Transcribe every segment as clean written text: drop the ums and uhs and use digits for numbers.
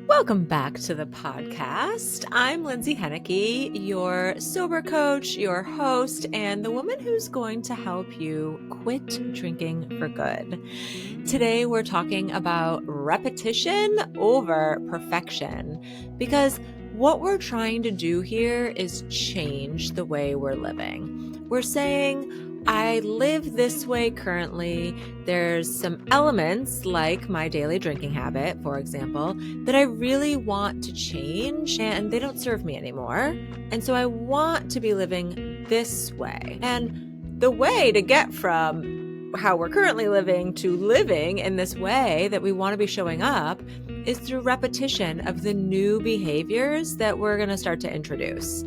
Welcome back to the podcast. I'm Lindsay Henneke, your sober coach, your host, and the woman who's going to help you quit drinking for good. Today, we're talking about repetition over perfection, because what we're trying to do here is change the way we're living. We're saying, I live this way currently. There's some elements like my daily drinking habit, for example, that I really want to change and they don't serve me anymore. And so I want to be living this way. And the way to get from how we're currently living to living in this way that we want to be showing up is through repetition of the new behaviors that we're going to start to introduce.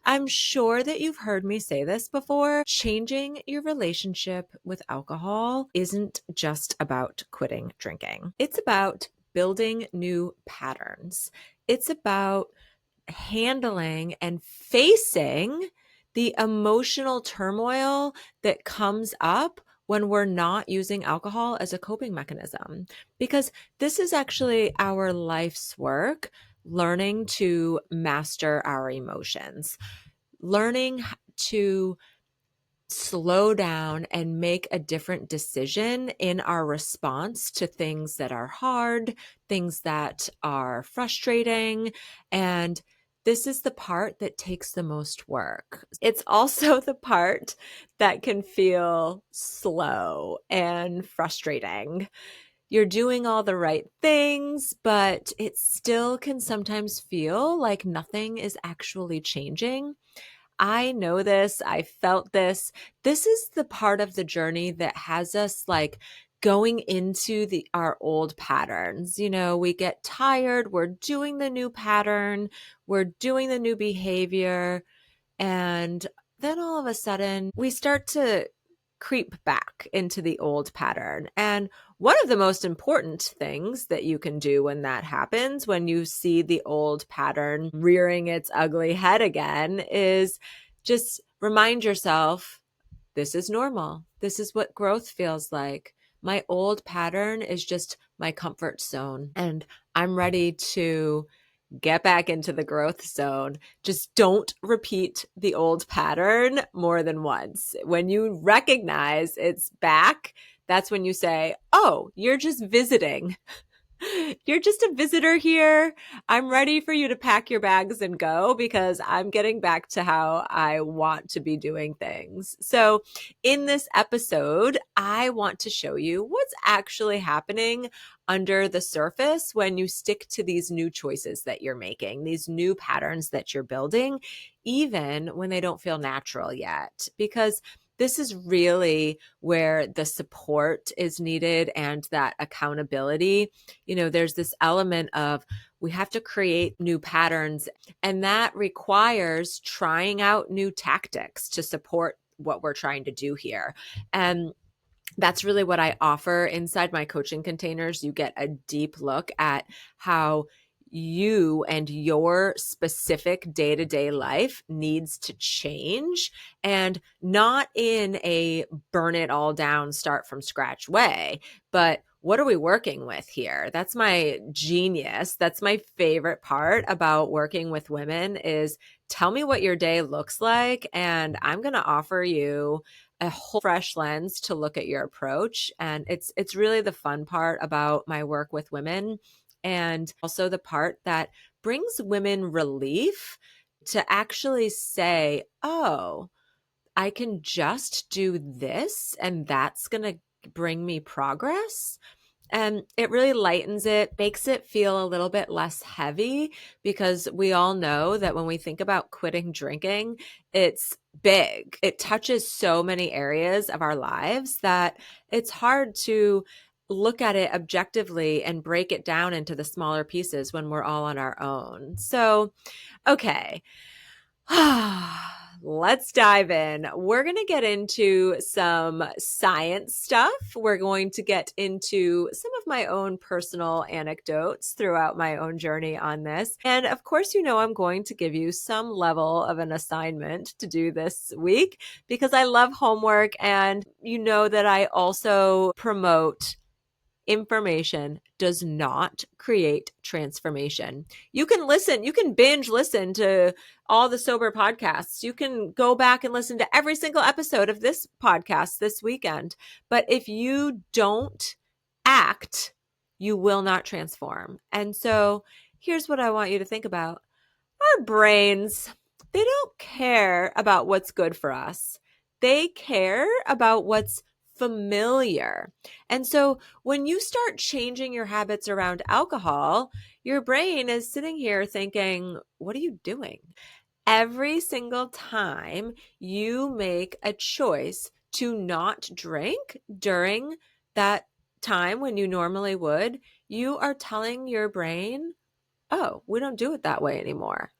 I'm sure that you've heard me say this before. Changing your relationship with alcohol isn't just about quitting drinking. It's about building new patterns. It's about handling and facing the emotional turmoil that comes up when we're not using alcohol as a coping mechanism. Because this is actually our life's work, learning to master our emotions, learning to slow down and make a different decision in our response to things that are hard, things that are frustrating. And this is the part that takes the most work. It's also the part that can feel slow and frustrating. You're doing all the right things, but it still can sometimes feel like nothing is actually changing. I know this. I felt this. This is the part of the journey that has us like going into our old patterns. You know, we get tired. We're doing the new pattern. We're doing the new behavior. And then all of a sudden we start to creep back into the old pattern. And one of the most important things that you can do when that happens, when you see the old pattern rearing its ugly head again, is just remind yourself, this is normal. This is what growth feels like. My old pattern is just my comfort zone, and I'm ready to get back into the growth zone. Just don't repeat the old pattern more than once. When you recognize it's back, that's when you say, oh, you're just visiting. You're just a visitor here. I'm ready for you to pack your bags and go because I'm getting back to how I want to be doing things. So in this episode, I want to show you what's actually happening under the surface when you stick to these new choices that you're making, these new patterns that you're building, even when they don't feel natural yet. Because this is really where the support is needed and that accountability. You know, there's this element of we have to create new patterns, and that requires trying out new tactics to support what we're trying to do here. And that's really what I offer inside my coaching containers. You get a deep look at how you and your specific day-to-day life needs to change, and not in a burn it all down, start from scratch way, but what are we working with here? That's my genius. That's my favorite part about working with women is tell me what your day looks like, and I'm going to offer you a whole fresh lens to look at your approach. And it's really the fun part about my work with women, and also the part that brings women relief to actually say, oh, I can just do this and that's going to bring me progress. And it really lightens it, makes it feel a little bit less heavy, because we all know that when we think about quitting drinking, it's big. It touches so many areas of our lives that it's hard to look at it objectively and break it down into the smaller pieces when we're all on our own. So, okay. Let's dive in. We're going to get into some science stuff. We're going to get into some of my own personal anecdotes throughout my own journey on this. And of course, you know, I'm going to give you some level of an assignment to do this week because I love homework. And you know that I also promote information does not create transformation. You can listen, you can binge listen to all the sober podcasts. You can go back and listen to every single episode of this podcast this weekend. But if you don't act, you will not transform. And so here's what I want you to think about. Our brains, they don't care about what's good for us. They care about what's familiar. And so when you start changing your habits around alcohol, your brain is sitting here thinking, what are you doing? Every single time you make a choice to not drink during that time when you normally would, you are telling your brain, oh, we don't do it that way anymore.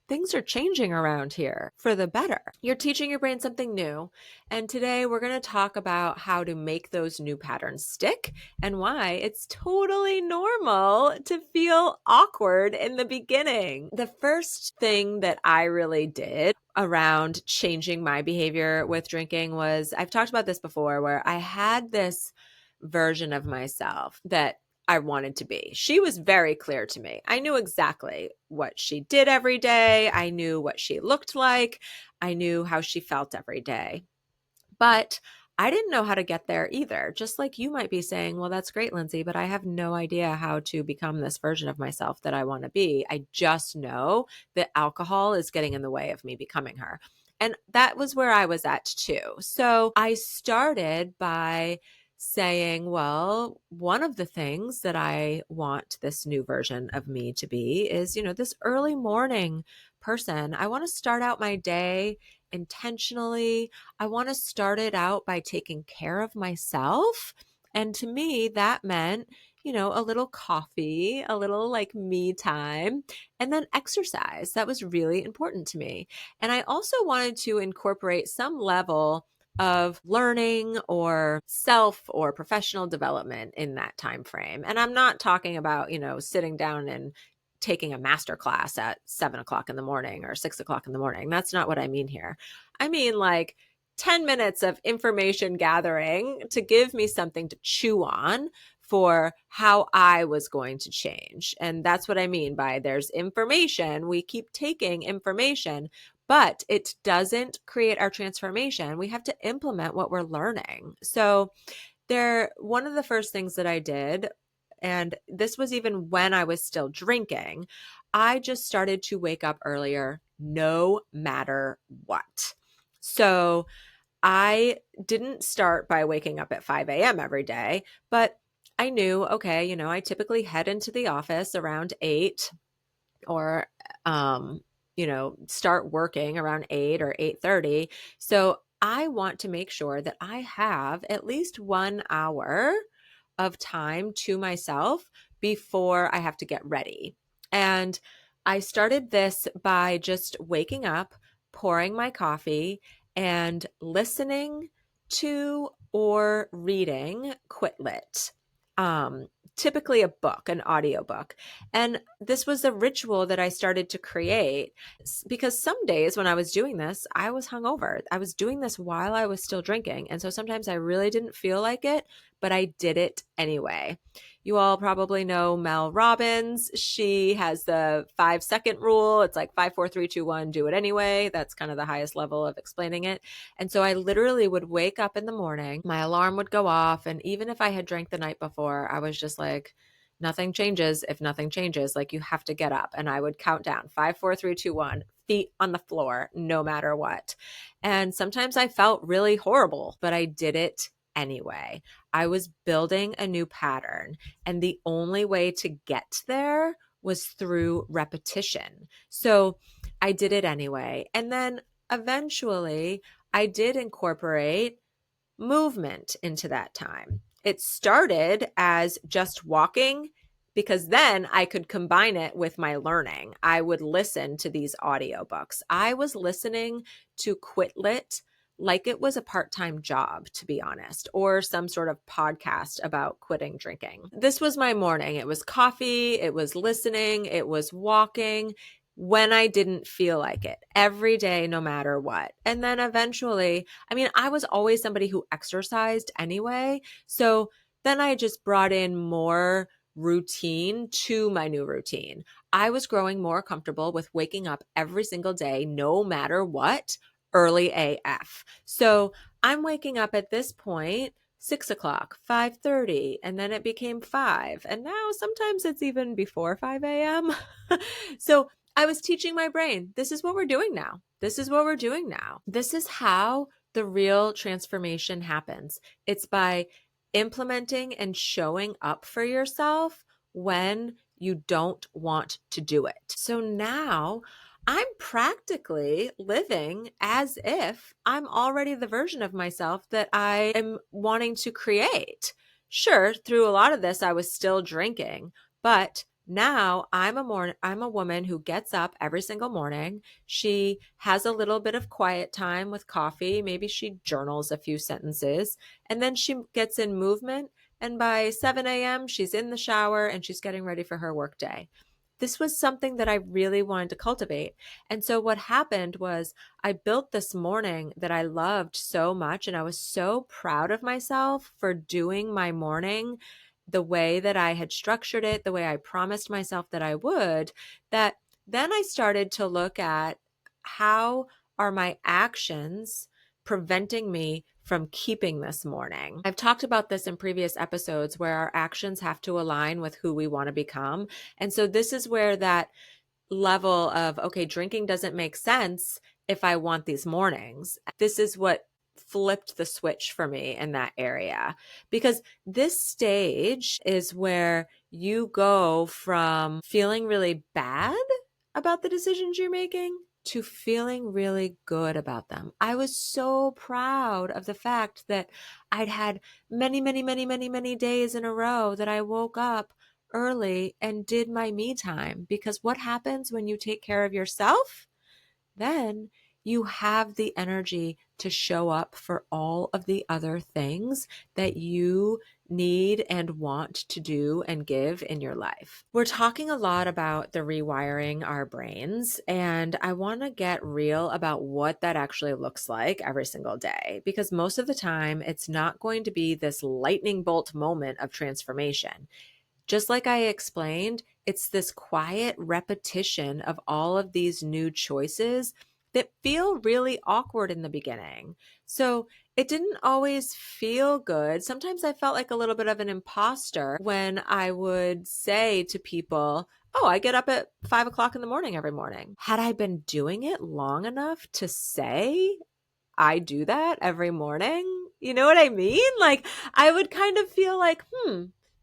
Things are changing around here for the better. You're teaching your brain something new. And today we're going to talk about how to make those new patterns stick and why it's totally normal to feel awkward in the beginning. The first thing that I really did around changing my behavior with drinking was, I've talked about this before, where I had this version of myself that I wanted to be. She was very clear to me. I knew exactly what she did every day. I knew what she looked like. I knew how she felt every day. But I didn't know how to get there either. Just like you might be saying, well, that's great, Lindsay, but I have no idea how to become this version of myself that I want to be. I just know that alcohol is getting in the way of me becoming her. And that was where I was at too. So I started by saying, well, one of the things that I want this new version of me to be is, this early morning person. I want to start out my day intentionally. I want to start it out by taking care of myself. And to me, that meant, a little coffee, a little like me time, and then exercise. That was really important to me. And I also wanted to incorporate some level of learning or self or professional development in that time frame. And I'm not talking about, sitting down and taking a master class at 7:00 in the morning or 6:00 in the morning. That's not what I mean here. I mean like 10 minutes of information gathering to give me something to chew on for how I was going to change. And that's what I mean by there's information. We keep taking information, but it doesn't create our transformation. We have to implement what we're learning. So one of the first things that I did, and this was even when I was still drinking, I just started to wake up earlier no matter what. So I didn't start by waking up at 5 a.m. every day, but I knew, okay, I typically head into the office around 8 or, start working around 8 or 8:30. So I want to make sure that I have at least 1 hour of time to myself before I have to get ready. And I started this by just waking up, pouring my coffee, and listening to or reading Quit Lit. Typically a book, an audiobook. And this was a ritual that I started to create because some days when I was doing this, I was hungover. I was doing this while I was still drinking. And so sometimes I really didn't feel like it, but I did it anyway. You all probably know Mel Robbins. She has the 5-second rule. It's like 5, 4, 3, 2, 1, do it anyway. That's kind of the highest level of explaining it. And so I literally would wake up in the morning, my alarm would go off. And even if I had drank the night before, I was just like, nothing changes if nothing changes. Like you have to get up. And I would count down 5, 4, 3, 2, 1, feet on the floor, no matter what. And sometimes I felt really horrible, but I did it anyway. I was building a new pattern, and the only way to get there was through repetition. So I did it anyway. And then eventually I did incorporate movement into that time. It started as just walking because then I could combine it with my learning. I would listen to these audiobooks. I was listening to Quit Lit like it was a part-time job, to be honest, or some sort of podcast about quitting drinking. This was my morning. It was coffee, it was listening, it was walking when I didn't feel like it every day, no matter what. And then eventually, I was always somebody who exercised anyway. So then I just brought in more routine to my new routine. I was growing more comfortable with waking up every single day, no matter what, early AF. So I'm waking up at this point 6 o'clock, 5:30, and then it became 5. And now sometimes it's even before 5 a.m. So I was teaching my brain, this is what we're doing now. This is what we're doing now. This is how the real transformation happens. It's by implementing and showing up for yourself when you don't want to do it. So now I'm practically living as if I'm already the version of myself that I am wanting to create. Sure, through a lot of this, I was still drinking, but now I'm a woman who gets up every single morning. She has a little bit of quiet time with coffee. Maybe she journals a few sentences, and then she gets in movement. And by 7 a.m., she's in the shower and she's getting ready for her workday. This was something that I really wanted to cultivate. And so what happened was I built this morning that I loved so much, and I was so proud of myself for doing my morning the way that I had structured it, the way I promised myself that I would, that then I started to look at how are my actions preventing me from keeping this morning. I've talked about this in previous episodes where our actions have to align with who we want to become. And so this is where that level of, okay, drinking doesn't make sense if I want these mornings. This is what flipped the switch for me in that area, because this stage is where you go from feeling really bad about the decisions you're making to feeling really good about them. I was so proud of the fact that I'd had many, many, many, many, many days in a row that I woke up early and did my me time. Because what happens when you take care of yourself? Then you have the energy to show up for all of the other things that you need and want to do and give in your life. We're talking a lot about the rewiring our brains, and I want to get real about what that actually looks like every single day, because most of the time it's not going to be this lightning bolt moment of transformation. Just like I explained, it's this quiet repetition of all of these new choices that feel really awkward in the beginning. So it didn't always feel good. Sometimes I felt like a little bit of an imposter when I would say to people, oh, I get up at 5 o'clock in the morning every morning. Had I been doing it long enough to say I do that every morning? You know what I mean? Like, I would kind of feel like,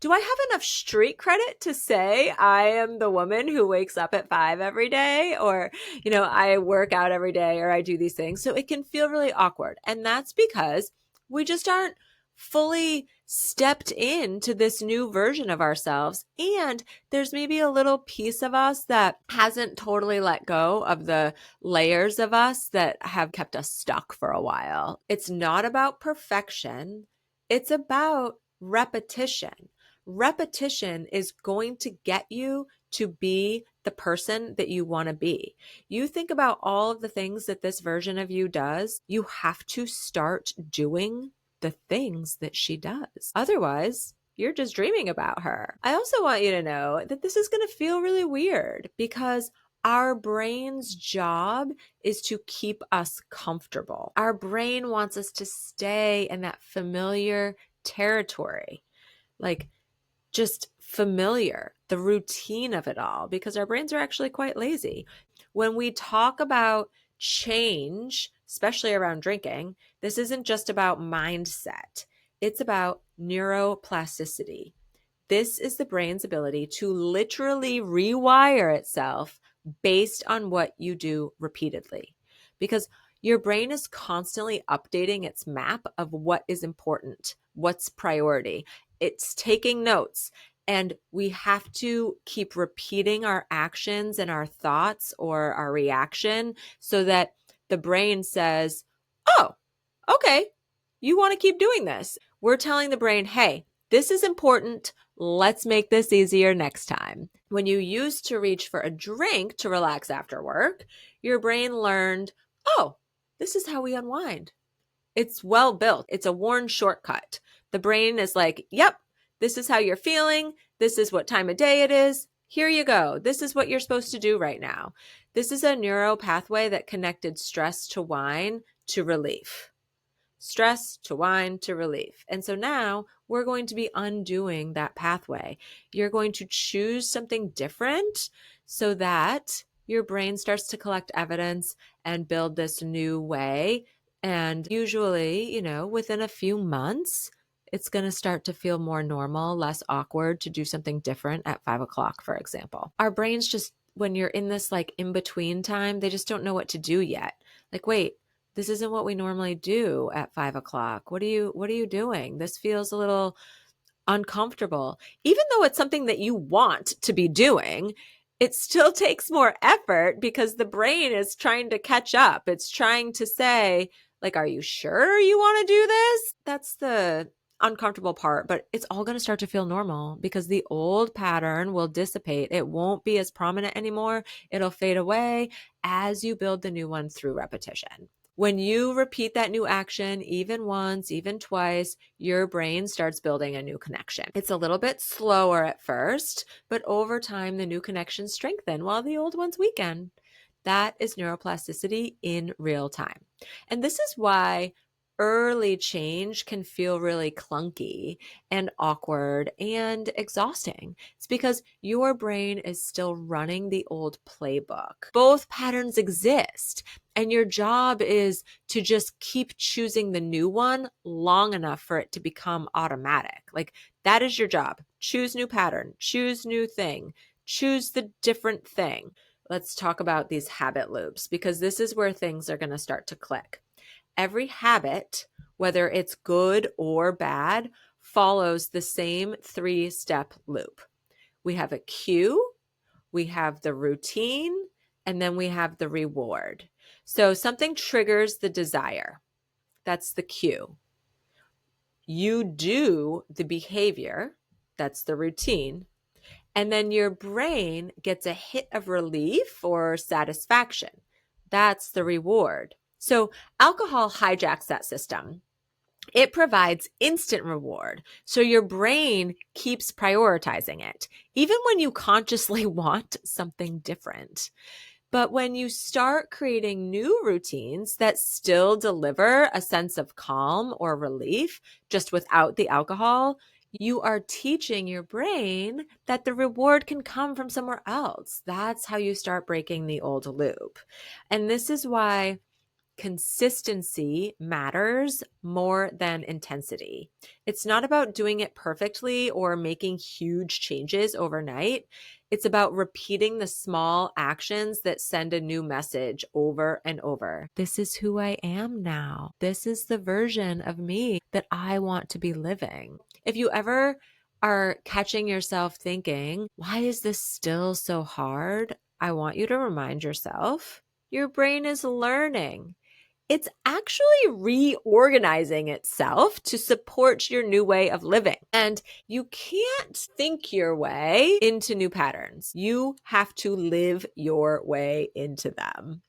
do I have enough street credit to say I am the woman who wakes up at 5 every day? Or, I work out every day, or I do these things. So it can feel really awkward. And that's because we just aren't fully stepped into this new version of ourselves. And there's maybe a little piece of us that hasn't totally let go of the layers of us that have kept us stuck for a while. It's not about perfection. It's about repetition. Repetition is going to get you to be the person that you want to be. You think about all of the things that this version of you does, you have to start doing the things that she does. Otherwise, you're just dreaming about her. I also want you to know that this is going to feel really weird because our brain's job is to keep us comfortable. Our brain wants us to stay in that familiar territory, like just familiar, the routine of it all, because our brains are actually quite lazy. When we talk about change, especially around drinking, this isn't just about mindset. It's about neuroplasticity. This is the brain's ability to literally rewire itself based on what you do repeatedly. Because your brain is constantly updating its map of what is important, what's priority. It's taking notes. And we have to keep repeating our actions and our thoughts or our reaction so that the brain says, oh, okay, you want to keep doing this. We're telling the brain, hey, this is important. Let's make this easier next time. When you used to reach for a drink to relax after work, your brain learned, oh, this is how we unwind. It's well built. It's a worn shortcut. The brain is like, yep, This is how you're feeling. This is what time of day it is. Here you go. This is what you're supposed to do right now. This is a neuro pathway that connected stress to wine to relief. Stress to wine to relief. And so now we're going to be undoing that pathway. You're going to choose something different so that your brain starts to collect evidence and build this new way. And usually, within a few months, it's going to start to feel more normal, less awkward to do something different at 5 o'clock, for example. Our brains just, when you're in this like in between time, they just don't know what to do yet. Like, wait, this isn't what we normally do at 5 o'clock. What are you doing? This feels a little uncomfortable. Even though it's something that you want to be doing, it still takes more effort because the brain is trying to catch up. It's trying to say, like, are you sure you want to do this? That's the uncomfortable part, but it's all going to start to feel normal because the old pattern will dissipate. It won't be as prominent anymore. It'll fade away as you build the new one through repetition. When you repeat that new action, even once, even twice, your brain starts building a new connection. It's a little bit slower at first, but over time, the new connections strengthen while the old ones weaken. That is neuroplasticity in real time. And this is why early change can feel really clunky and awkward and exhausting. It's because your brain is still running the old playbook. Both patterns exist, and your job is to just keep choosing the new one long enough for it to become automatic. Like, that is your job. Choose new pattern, choose new thing, choose the different thing. Let's talk about these habit loops because this is where things are going to start to click. Every habit, whether it's good or bad, follows the same 3-step loop. We have a cue, we have the routine, and then we have the reward. So something triggers the desire. That's the cue. You do the behavior. That's the routine. And then your brain gets a hit of relief or satisfaction. That's the reward. So alcohol hijacks that system. It provides instant reward. So your brain keeps prioritizing it, even when you consciously want something different. But when you start creating new routines that still deliver a sense of calm or relief, just without the alcohol, you are teaching your brain that the reward can come from somewhere else. That's how you start breaking the old loop. And this is why consistency matters more than intensity. It's not about doing it perfectly or making huge changes overnight. It's about repeating the small actions that send a new message over and over. This is who I am now. This is the version of me that I want to be living. If you ever are catching yourself thinking, why is this still so hard? I want you to remind yourself, your brain is learning. It's actually reorganizing itself to support your new way of living. And you can't think your way into new patterns. You have to live your way into them.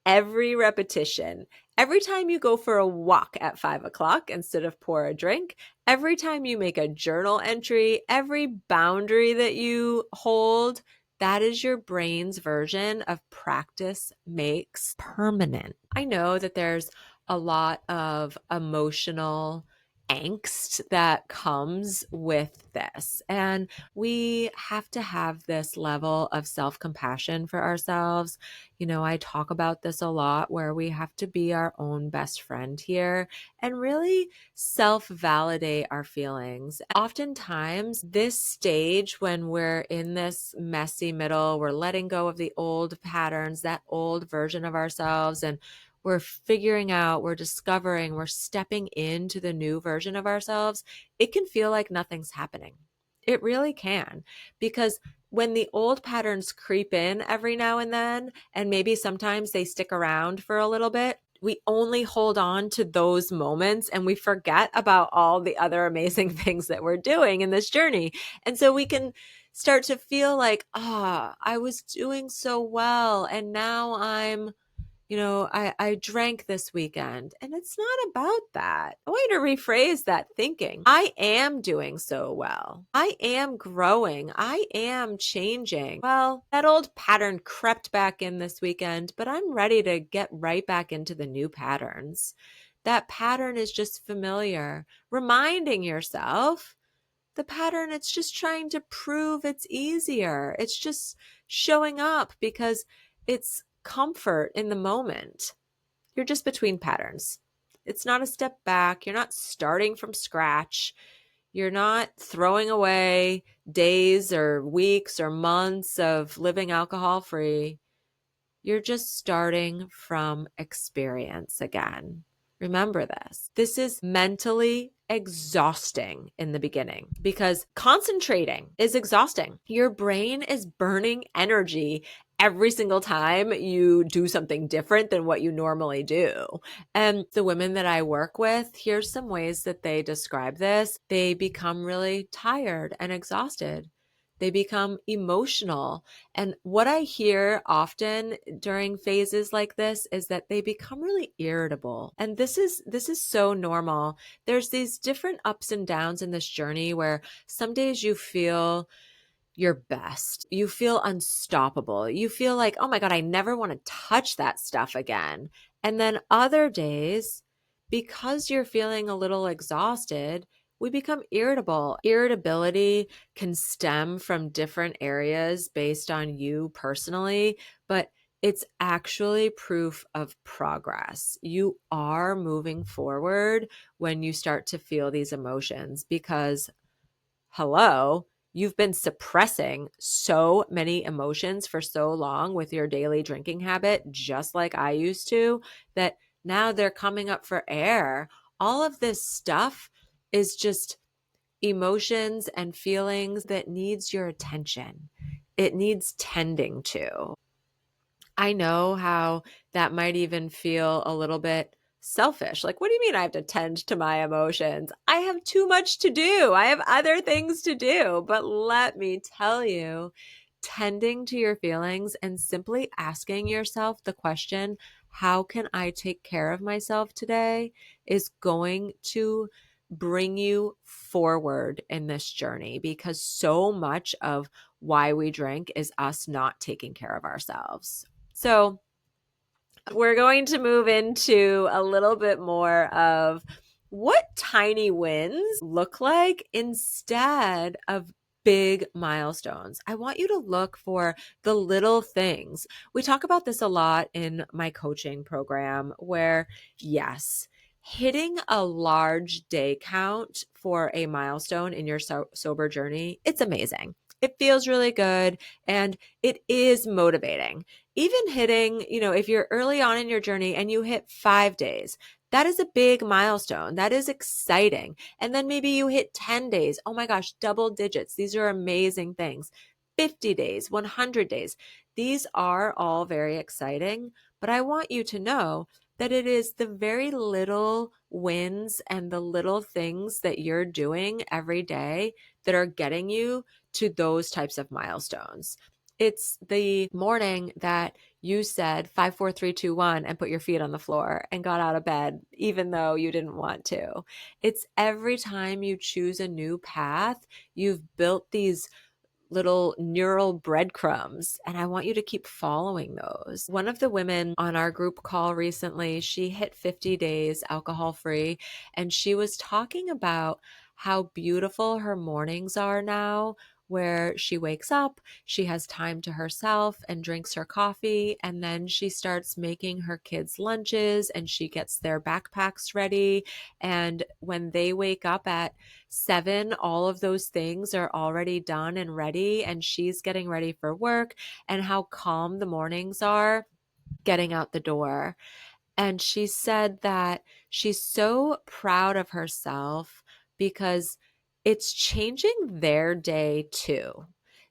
Every repetition, every time you go for a walk at 5 o'clock instead of pour a drink, every time you make a journal entry, every boundary that you hold, that is your brain's version of practice makes permanent. I know that there's a lot of emotional angst that comes with this. And we have to have this level of self-compassion for ourselves. I talk about this a lot where we have to be our own best friend here and really self-validate our feelings. Oftentimes, this stage when we're in this messy middle, we're letting go of the old patterns, that old version of ourselves, and we're figuring out, we're discovering, we're stepping into the new version of ourselves, it can feel like nothing's happening. It really can, because when the old patterns creep in every now and then, and maybe sometimes they stick around for a little bit, we only hold on to those moments and we forget about all the other amazing things that we're doing in this journey. And so we can start to feel like, I was doing so well, and now I'm I drank this weekend. And it's not about that. I want you to rephrase that thinking. I am doing so well. I am growing. I am changing. Well, that old pattern crept back in this weekend, but I'm ready to get right back into the new patterns. That pattern is just familiar. Reminding yourself the pattern, it's just trying to prove it's easier. It's just showing up because it's comfort in the moment. You're just between patterns. It's not a step back. You're not starting from scratch. You're not throwing away days or weeks or months of living alcohol free. You're just starting from experience again. Remember this. This is mentally exhausting in the beginning because concentrating is exhausting. Your brain is burning energy every single time you do something different than what you normally do. And the women that I work with, here's some ways that they describe this. They become really tired and exhausted. They become emotional. And what I hear often during phases like this is that they become really irritable. And this is so normal. There's these different ups and downs in this journey where some days you feel your best. You feel unstoppable. You feel like, "Oh my God, I never want to touch that stuff again." And then other days, because you're feeling a little exhausted, we become irritable. Irritability can stem from different areas based on you personally, but it's actually proof of progress. You are moving forward when you start to feel these emotions because, hello, you've been suppressing so many emotions for so long with your daily drinking habit, just like I used to, that now they're coming up for air. All of this stuff is just emotions and feelings that needs your attention. It needs tending to. I know how that might even feel a little bit selfish. Like, what do you mean I have to tend to my emotions? I have too much to do. I have other things to do. But let me tell you, tending to your feelings and simply asking yourself the question, how can I take care of myself today, is going to bring you forward in this journey, because so much of why we drink is us not taking care of ourselves. So we're going to move into a little bit more of what tiny wins look like instead of big milestones. I want you to look for the little things. We talk about this a lot in my coaching program where, yes, hitting a large day count for a milestone in your sober journey, it's amazing. It feels really good and it is motivating. Even hitting, if you're early on in your journey and you hit 5 days, that is a big milestone. That is exciting. And then maybe you hit 10 days. Oh my gosh, double digits. These are amazing things. 50 days, 100 days. These are all very exciting, but I want you to know that it is the very little wins and the little things that you're doing every day that are getting you to those types of milestones. It's the morning that you said 5, 4, 3, 2, 1 and put your feet on the floor and got out of bed, even though you didn't want to. It's every time you choose a new path, you've built these little neural breadcrumbs, and I want you to keep following those. One of the women on our group call recently, she hit 50 days alcohol free, and she was talking about how beautiful her mornings are now, where she wakes up, she has time to herself and drinks her coffee, and then she starts making her kids lunches and she gets their backpacks ready. And when they wake up at 7, all of those things are already done and ready, and she's getting ready for work, and how calm the mornings are getting out the door. And she said that she's so proud of herself because it's changing their day too.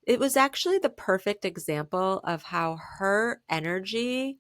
It was actually the perfect example of how her energy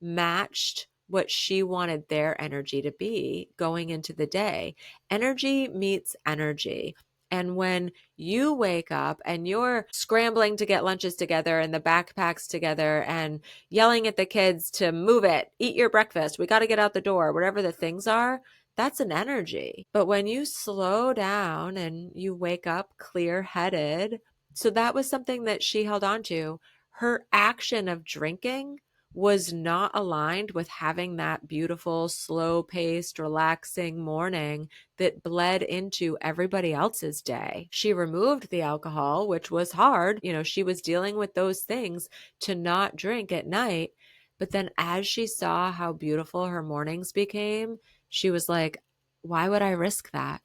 matched what she wanted their energy to be going into the day. Energy meets energy. And when you wake up and you're scrambling to get lunches together and the backpacks together and yelling at the kids to move it, eat your breakfast, we got to get out the door, whatever the things are, that's an energy. But when you slow down and you wake up clear-headed, so that was something that she held on to. Her action of drinking was not aligned with having that beautiful, slow-paced, relaxing morning that bled into everybody else's day. She removed the alcohol, which was hard. She was dealing with those things to not drink at night. But then as she saw how beautiful her mornings became, she was like, why would I risk that?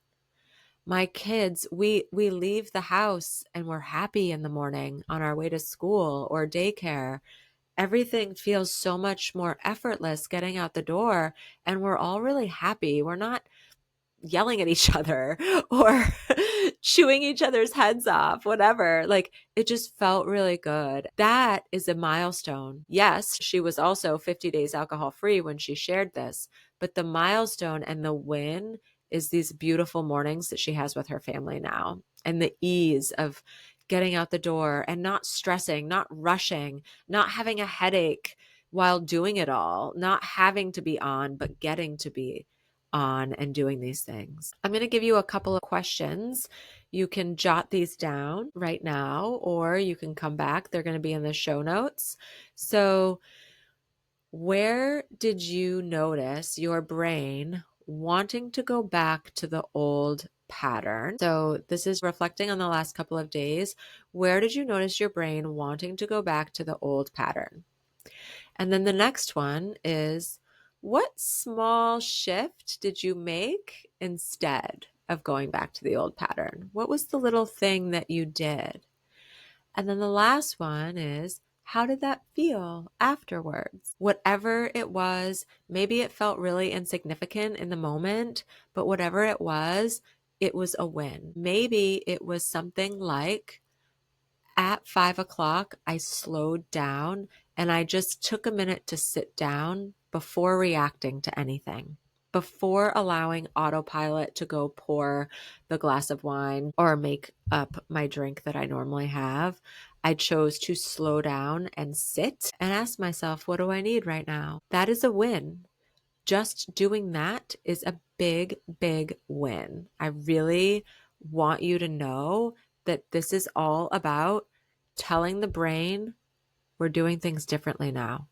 My kids, we leave the house and we're happy in the morning on our way to school or daycare. Everything feels so much more effortless getting out the door, and we're all really happy. We're not yelling at each other or chewing each other's heads off, whatever. Like, it just felt really good. That is a milestone. Yes, she was also 50 days alcohol free when she shared this, but the milestone and the win is these beautiful mornings that she has with her family now, and the ease of getting out the door and not stressing, not rushing, not having a headache while doing it all, not having to be on, but getting to be on and doing these things. I'm going to give you a couple of questions. You can jot these down right now, or you can come back. They're going to be in the show notes. So, where did you notice your brain wanting to go back to the old pattern? So this is reflecting on the last couple of days. Where did you notice your brain wanting to go back to the old pattern? And then the next one is, what small shift did you make instead of going back to the old pattern? What was the little thing that you did? And then the last one is, how did that feel afterwards? Whatever it was, maybe it felt really insignificant in the moment, but whatever it was a win. Maybe it was something like, at 5 o'clock, I slowed down and I just took a minute to sit down before reacting to anything, before allowing autopilot to go pour the glass of wine or make up my drink that I normally have. I chose to slow down and sit and ask myself, what do I need right now? That is a win. Just doing that is a big, big win. I really want you to know that this is all about telling the brain we're doing things differently now.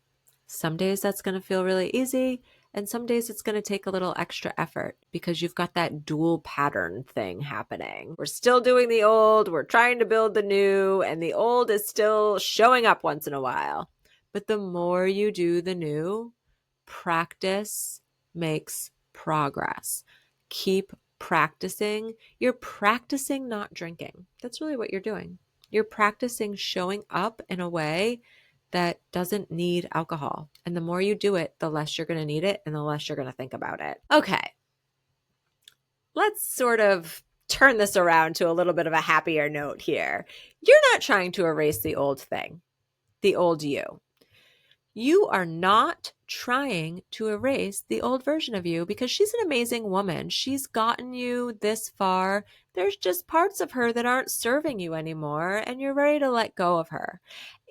Some days that's going to feel really easy, and some days it's going to take a little extra effort because you've got that dual pattern thing happening. We're still doing the old, we're trying to build the new, and the old is still showing up once in a while. But the more you do the new, practice makes progress. Keep practicing. You're practicing not drinking. That's really what you're doing. You're practicing showing up in a way that doesn't need alcohol. And the more you do it, the less you're going to need it and the less you're going to think about it. Okay. Let's sort of turn this around to a little bit of a happier note here. You're not trying to erase the old thing, the old you. You are not trying to erase the old version of you because she's an amazing woman. She's gotten you this far. There's just parts of her that aren't serving you anymore, and you're ready to let go of her.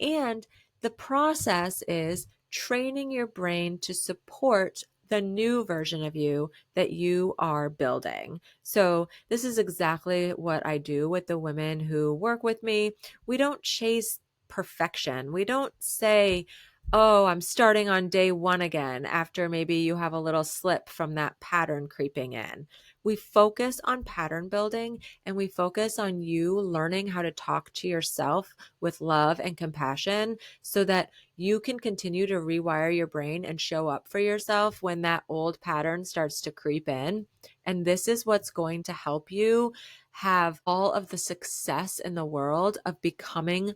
And the process is training your brain to support the new version of you that you are building. So this is exactly what I do with the women who work with me. We don't chase perfection. We don't say, oh, I'm starting on day one again after maybe you have a little slip from that pattern creeping in. We focus on pattern building, and we focus on you learning how to talk to yourself with love and compassion so that you can continue to rewire your brain and show up for yourself when that old pattern starts to creep in. And this is what's going to help you have all of the success in the world of becoming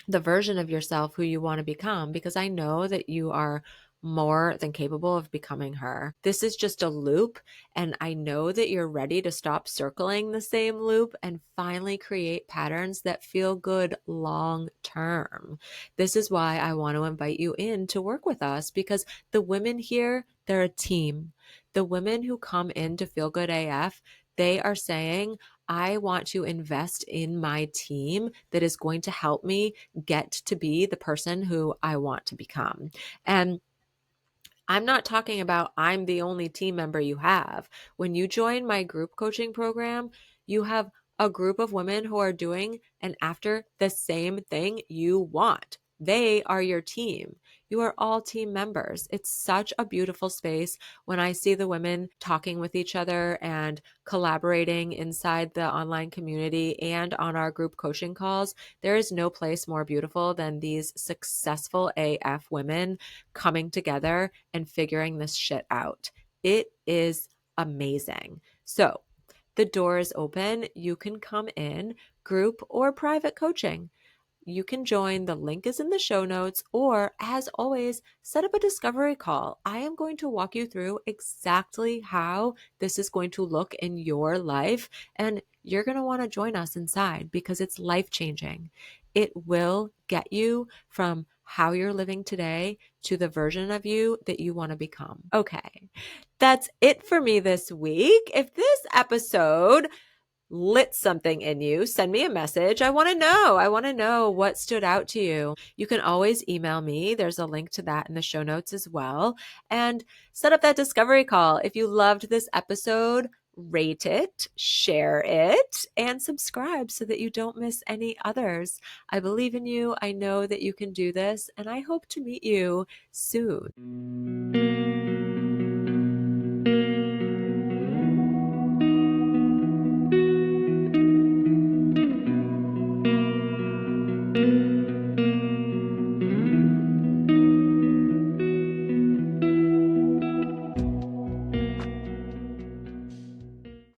the version of yourself who you want to become, because I know that you are more than capable of becoming her. This is just a loop, and I know that you're ready to stop circling the same loop and finally create patterns that feel good long term. This is why I want to invite you in to work with us, because the women here, they're a team. The women who come in to Feel Good AF, they are saying, I want to invest in my team that is going to help me get to be the person who I want to become. And I'm not talking about I'm the only team member you have. When you join my group coaching program, you have a group of women who are doing and after the same thing you want. They are your team. You are all team members. It's such a beautiful space when I see the women talking with each other and collaborating inside the online community and on our group coaching calls. There is no place more beautiful than these successful AF women coming together and figuring this shit out. It is amazing. So the door is open. You can come in, group or private coaching. You can join. The link is in the show notes, or as always, set up a discovery call. I am going to walk you through exactly how this is going to look in your life, and you're going to want to join us inside because it's life-changing. It will get you from how you're living today to the version of you that you want to become. Okay, that's it for me this week. If this episode lit something in you, send me a message. I want to know. I want to know what stood out to you. You can always email me. There's a link to that in the show notes as well. And set up that discovery call. If you loved this episode, rate it, share it, and subscribe so that you don't miss any others. I believe in you. I know that you can do this, and I hope to meet you soon.